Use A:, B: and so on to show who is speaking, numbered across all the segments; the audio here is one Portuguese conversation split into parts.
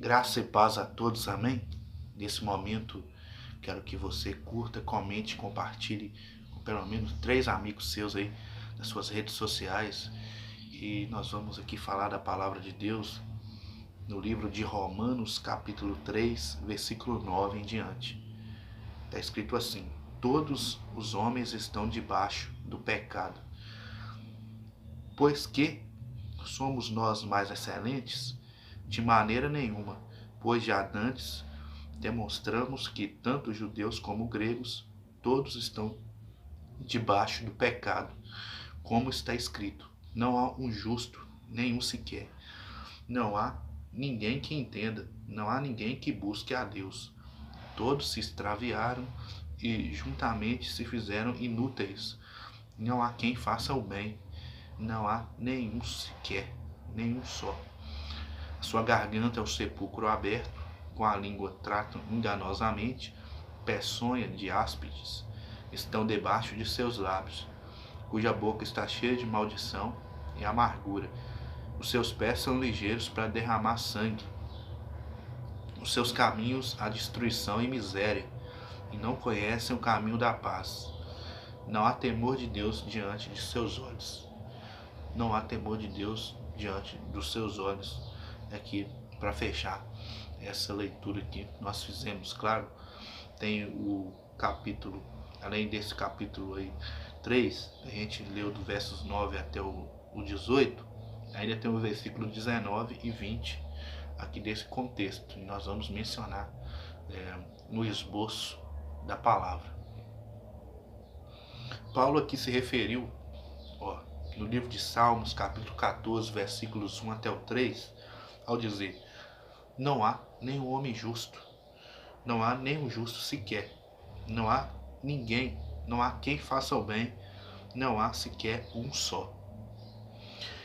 A: Graça e paz a todos, amém? Nesse momento, quero que você curta, comente, compartilhe com pelo menos 3 amigos seus aí nas suas redes sociais. E nós vamos aqui falar da palavra de Deus no livro de Romanos, capítulo 3, versículo 9 em diante. Está escrito assim: todos os homens estão debaixo do pecado. Pois que somos nós mais excelentes? De maneira nenhuma, pois já antes demonstramos que tanto judeus como gregos, todos estão debaixo do pecado, como está escrito: não há um justo, nenhum sequer. Não há ninguém que entenda, não há ninguém que busque a Deus. Todos se extraviaram e juntamente se fizeram inúteis. Não há quem faça o bem, não há nenhum sequer, nenhum só. A sua garganta é o sepulcro aberto, com a língua tratam enganosamente, peçonha de áspides estão debaixo de seus lábios, cuja boca está cheia de maldição e amargura. Os seus pés são ligeiros para derramar sangue. Os seus caminhos a destruição e miséria, e não conhecem o caminho da paz. Não há temor de Deus diante de seus olhos. Não há temor de Deus diante dos seus olhos. Aqui, para fechar essa leitura que nós fizemos, claro, tem o capítulo, além desse capítulo aí, 3, a gente leu do versos 9 até o 18, ainda tem o versículo 19 e 20 aqui desse contexto, e nós vamos mencionar no esboço da palavra. Paulo aqui se referiu, no livro de Salmos, capítulo 14, versículos 1 até o 3, ao dizer: não há nenhum homem justo, não há nenhum justo sequer, não há ninguém, não há quem faça o bem, não há sequer um só.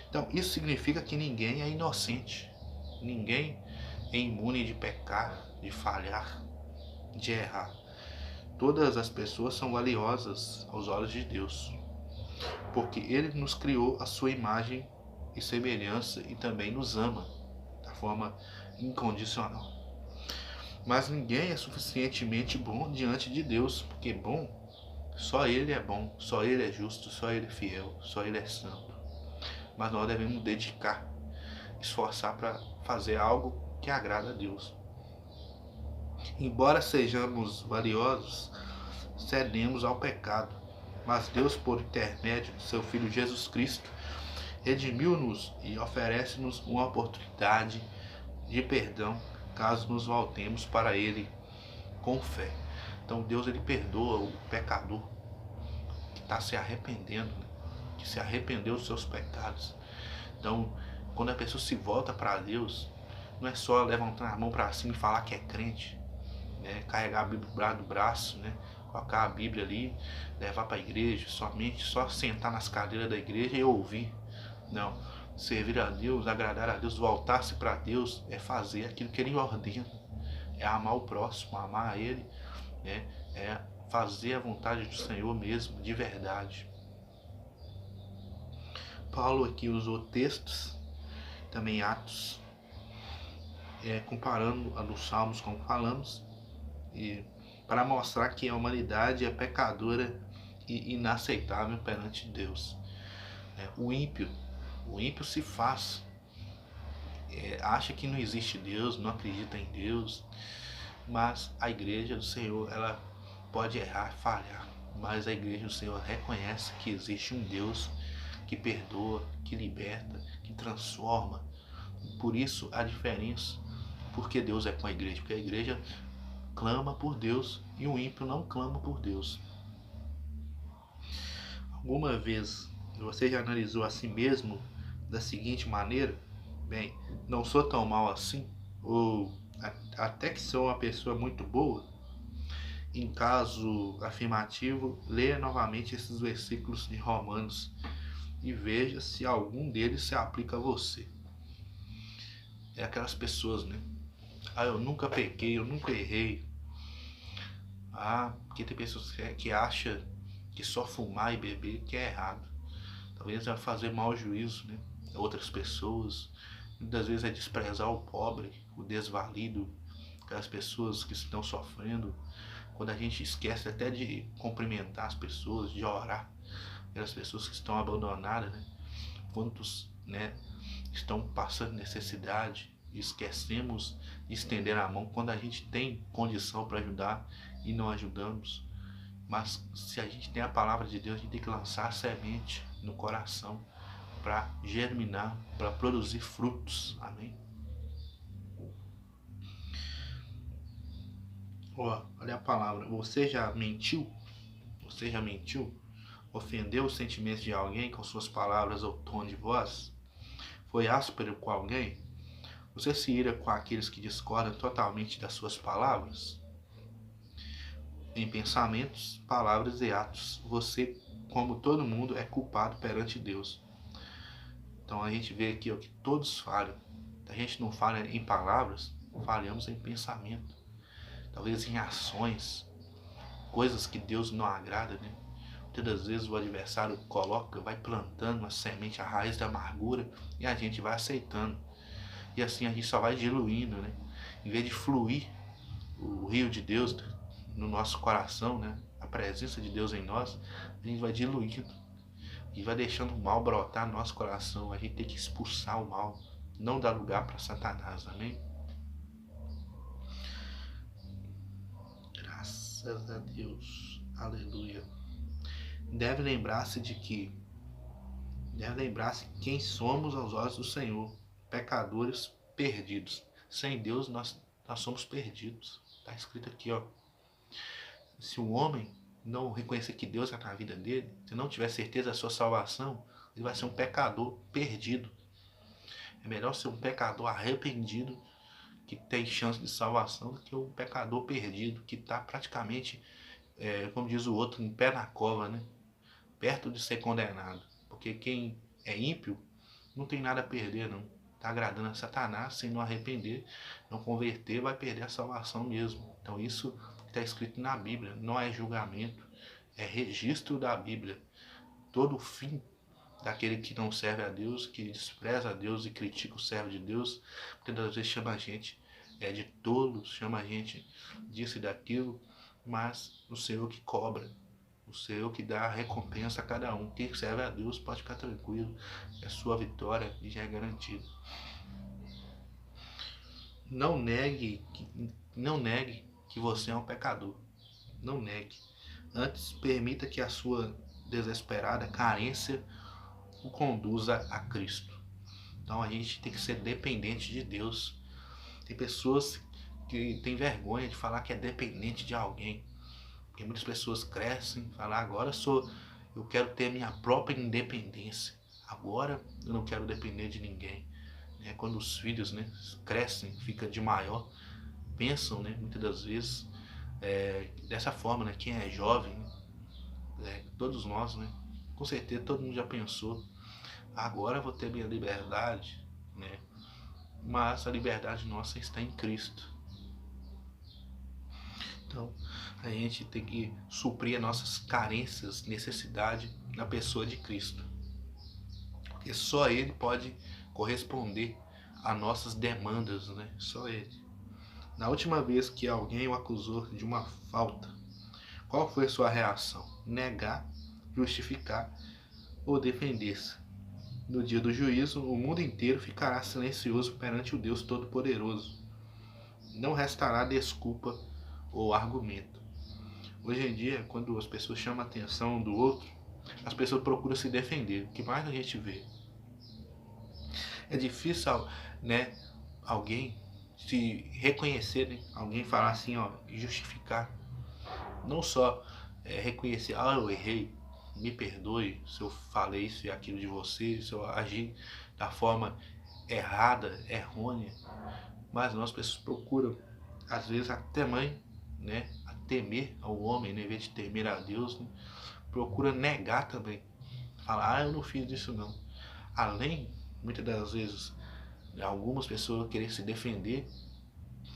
A: Então, isso significa que ninguém é inocente, ninguém é imune de pecar, de falhar, de errar. Todas as pessoas são valiosas aos olhos de Deus, porque Ele nos criou a sua imagem e semelhança e também nos ama da forma incondicional. Mas ninguém é suficientemente bom diante de Deus, porque bom, só Ele é bom, só Ele é justo, só Ele é fiel, só Ele é santo. Mas nós devemos dedicar, esforçar para fazer algo que agrada a Deus. Embora sejamos valiosos, cedemos ao pecado, mas Deus, por intermédio de seu Filho Jesus Cristo, redimiu-nos e oferece-nos uma oportunidade de perdão caso nos voltemos para Ele com fé. Então Deus, ele perdoa o pecador que está se arrependendo, que se arrependeu dos seus pecados. Então, quando a pessoa se volta para Deus, não é só levantar a mão para cima e falar que é crente, né? Carregar a Bíblia do braço, né? Colocar a Bíblia ali, levar para a igreja, somente só sentar nas cadeiras da igreja e ouvir. Não. Servir a Deus, agradar a Deus, voltar-se para Deus é fazer aquilo que Ele ordena, é amar o próximo, amar a Ele, né? É fazer a vontade do Senhor mesmo, de verdade. Paulo aqui usou textos, também Atos, comparando a dos Salmos, como falamos, e para mostrar que a humanidade é pecadora e inaceitável perante Deus. O ímpio se faz, acha que não existe Deus, não acredita em Deus, mas a igreja do Senhor, ela pode errar, falhar, mas a igreja do Senhor reconhece que existe um Deus que perdoa, que liberta, que transforma. Por isso a diferença, porque Deus é com a igreja, porque a igreja clama por Deus e o ímpio não clama por Deus. Alguma vez você já analisou a si mesmo da seguinte maneira: bem, não sou tão mal assim, ou até que sou uma pessoa muito boa? Em caso afirmativo, leia novamente esses versículos de Romanos e veja se algum deles se aplica a você. É aquelas pessoas, né? Eu nunca pequei, eu nunca errei. Porque tem pessoas que acham que só fumar e beber que é errado. Talvez vai fazer mau juízo, né, a outras pessoas, muitas vezes é desprezar o pobre, o desvalido, aquelas pessoas que estão sofrendo, quando a gente esquece até de cumprimentar as pessoas, de orar pelas pessoas que estão abandonadas, né? Quantos, né, estão passando necessidade e esquecemos de estender a mão quando a gente tem condição para ajudar e não ajudamos. Mas se a gente tem a palavra de Deus, a gente tem que lançar a semente no coração para germinar, para produzir frutos. Amém? Olha a palavra. Você já mentiu? Você já mentiu? Ofendeu os sentimentos de alguém com suas palavras ou tom de voz? Foi áspero com alguém? Você se ira com aqueles que discordam totalmente das suas palavras? Em pensamentos, palavras e atos, você, como todo mundo, é culpado perante Deus. Então a gente vê aqui, ó, que todos falham. A gente não falha em palavras, falhamos em pensamento. Talvez em ações, coisas que Deus não agrada, né? Muitas das vezes o adversário coloca, vai plantando uma semente, a raiz da amargura, e a gente vai aceitando. E assim a gente só vai diluindo, né? Em vez de fluir o rio de Deus no nosso coração, né? A presença de Deus em nós, a gente vai diluindo e vai deixando o mal brotar no nosso coração. A gente tem que expulsar o mal, não dar lugar para Satanás, amém? Graças a Deus, aleluia. Deve lembrar-se quem somos aos olhos do Senhor, pecadores perdidos. Sem Deus nós somos perdidos. Está escrito aqui, ó. Se o homem não reconhecer que Deus é na vida dele, se não tiver certeza da sua salvação, ele vai ser um pecador perdido. É melhor ser um pecador arrependido, que tem chance de salvação, do que um pecador perdido, que está praticamente, como diz o outro, em pé na cova, né? Perto de ser condenado. Porque quem é ímpio não tem nada a perder, não. Está agradando a Satanás, se não arrepender, não converter, vai perder a salvação mesmo. Então isso está escrito na Bíblia, não é julgamento, é registro da Bíblia. Todo o fim daquele que não serve a Deus, que despreza a Deus e critica o servo de Deus, porque às vezes chama a gente de tolo, chama a gente disso e daquilo, mas o Senhor que cobra, o Senhor que dá a recompensa a cada um. Quem serve a Deus pode ficar tranquilo, a sua vitória já é garantida. Não negue que você é um pecador. Não negue. Antes, permita que a sua desesperada carência o conduza a Cristo. Então a gente tem que ser dependente de Deus. Tem pessoas que têm vergonha de falar que é dependente de alguém. Porque muitas pessoas crescem, falam, agora eu quero ter minha própria independência. Agora eu não quero depender de ninguém. Quando os filhos, né, crescem, ficam de maior, pensam, né, muitas das vezes dessa forma, né? Quem é jovem, todos nós, né? Com certeza todo mundo já pensou, agora eu vou ter minha liberdade, né? Mas a liberdade nossa está em Cristo. Então a gente tem que suprir as nossas carências, necessidade na pessoa de Cristo, porque só Ele pode corresponder a nossas demandas, né? Só Ele. Na última vez que alguém o acusou de uma falta, qual foi a sua reação? Negar, justificar ou defender-se? No dia do juízo, o mundo inteiro ficará silencioso perante o Deus Todo-Poderoso. Não restará desculpa ou argumento. Hoje em dia, quando as pessoas chamam a atenção do outro, as pessoas procuram se defender. O que mais a gente vê? É difícil, né, alguém se reconhecer, né? Alguém falar assim, ó, justificar. Não só reconhecer, eu errei, me perdoe se eu falei isso e aquilo de você, se eu agi da forma errada, errônea. Mas não, as pessoas procuram, às vezes até mãe, né, a temer ao homem, né, em vez de temer a Deus, né, procura negar também. Falar, eu não fiz isso não. Além, muitas das vezes, algumas pessoas querem se defender,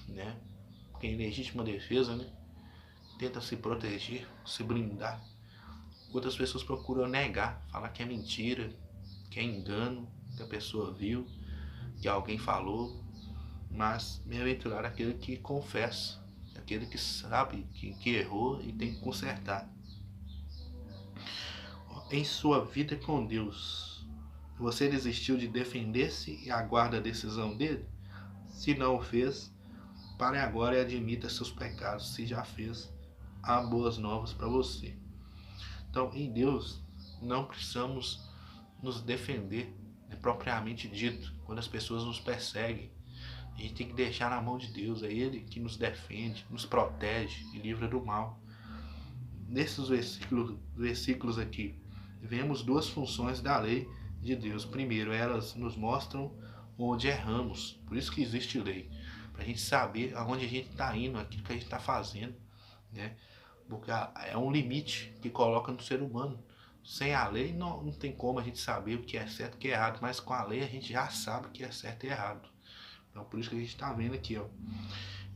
A: né, porque em legítima defesa, né, tenta se proteger, se blindar. Outras pessoas procuram negar, falar que é mentira, que é engano, que a pessoa viu, que alguém falou, mas bem-aventurado aquele que confessa, aquele que sabe que errou e tem que consertar. Em sua vida com Deus, você desistiu de defender-se e aguarda a decisão dele? Se não o fez, pare agora e admita seus pecados. Se já fez, há boas novas para você. Então, em Deus, não precisamos nos defender, propriamente dito, quando as pessoas nos perseguem. A gente tem que deixar na mão de Deus, é Ele que nos defende, nos protege e livra do mal. Nesses versículos aqui, vemos duas funções da lei de Deus. Primeiro, elas nos mostram onde erramos, por isso que existe lei, para a gente saber aonde a gente está indo, aquilo que a gente está fazendo, né? Porque é um limite que coloca no ser humano. Sem a lei não tem como a gente saber o que é certo e o que é errado, mas com a lei a gente já sabe o que é certo e errado. Então por isso que a gente está vendo aqui, ó,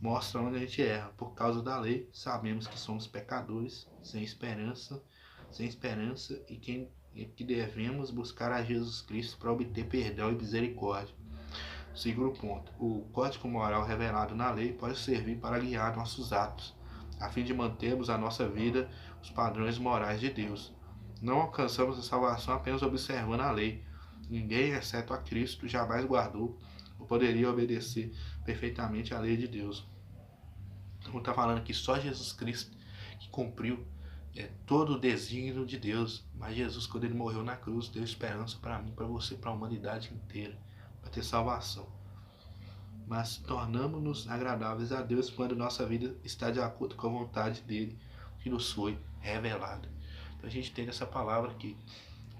A: mostra onde a gente erra. Por causa da lei, sabemos que somos pecadores, sem esperança e que devemos buscar a Jesus Cristo para obter perdão e misericórdia. Segundo ponto, o código moral revelado na lei pode servir para guiar nossos atos, a fim de mantermos a nossa vida os padrões morais de Deus. Não alcançamos a salvação apenas observando a lei. Ninguém, exceto a Cristo, jamais guardou ou poderia obedecer perfeitamente a lei de Deus. Então está falando que só Jesus Cristo que cumpriu todo o desígnio de Deus. Mas Jesus, quando ele morreu na cruz, deu esperança para mim, para você, para a humanidade inteira, para ter salvação. Mas tornamos-nos agradáveis a Deus quando nossa vida está de acordo com a vontade dele, que nos foi revelada. Então a gente tem essa palavra aqui,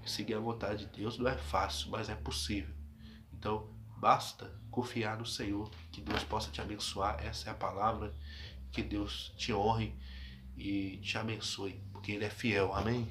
A: seguir a vontade de Deus não é fácil, mas é possível. Então basta confiar no Senhor, que Deus possa te abençoar. Essa é a palavra, que Deus te honre e te abençoe, porque Ele é fiel. Amém?